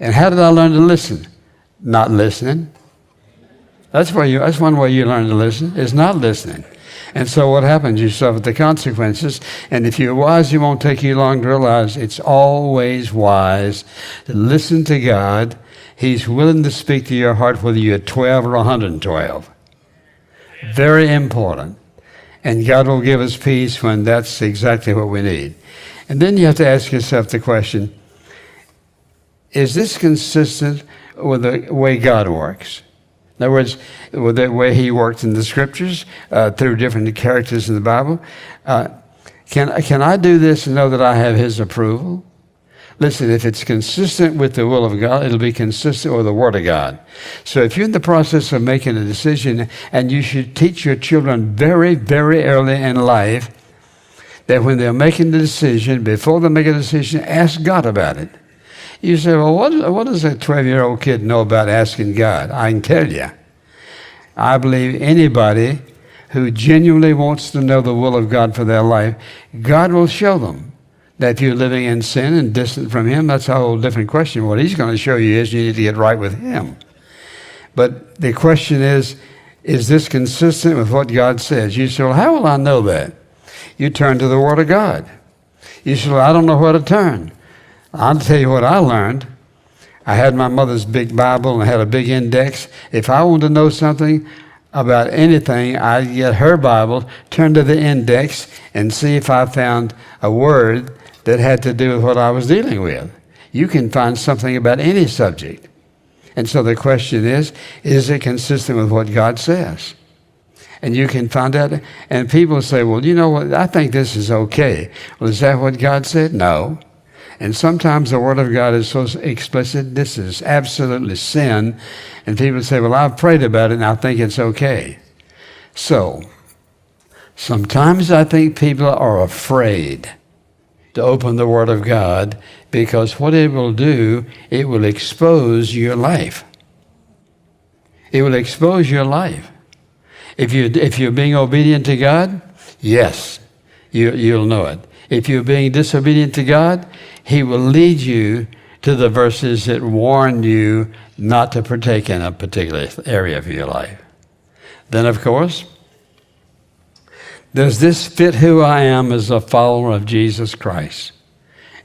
And how did I learn to listen? Not listening. That's one way you learn to listen, is not listening. And so what happens? You suffer the consequences. And if you're wise, it won't take you long to realize it's always wise to listen to God. He's willing to speak to your heart whether you're 12 or 112. Very important. And God will give us peace when that's exactly what we need. And then you have to ask yourself the question, is this consistent with the way God works? In other words, with the way he worked in the scriptures, through different characters in the Bible. Can I do this and know that I have his approval? Listen, if it's consistent with the will of God, it'll be consistent with the Word of God. So if you're in the process of making a decision, and you should teach your children very, very early in life that when they're making the decision, before they make a decision, ask God about it. You say, well, what does a 12-year-old kid know about asking God? I can tell you. I believe anybody who genuinely wants to know the will of God for their life, God will show them. That if you're living in sin and distant from him, that's a whole different question. What he's going to show you is you need to get right with him. But the question is this consistent with what God says? You say, well, how will I know that? You turn to the Word of God. You say, well, I don't know where to turn. I'll tell you what I learned. I had my mother's big Bible and I had a big index. If I wanted to know something about anything, I'd get her Bible, turn to the index, and see if I found a word that had to do with what I was dealing with. You can find something about any subject. And so the question is it consistent with what God says? And you can find out, and people say, well, you know what, I think this is okay. Well, is that what God said? No. And sometimes the Word of God is so explicit, this is absolutely sin. And people say, well, I've prayed about it and I think it's okay. So, sometimes I think people are afraid to open the Word of God because what it will do, it will expose your life. It will expose your life. If you're being obedient to God, yes, you'll know it. If you're being disobedient to God, he will lead you to the verses that warn you not to partake in a particular area of your life. Then, of course, does this fit who I am as a follower of Jesus Christ?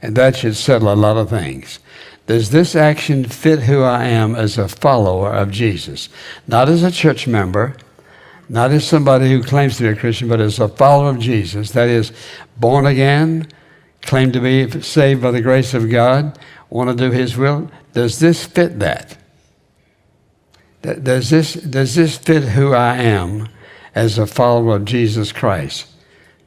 And that should settle a lot of things. Does this action fit who I am as a follower of Jesus? Not as a church member, not as somebody who claims to be a Christian, but as a follower of Jesus. That is, born again, claim to be saved by the grace of God, want to do his will. Does this fit that? Does this fit who I am as a follower of Jesus Christ?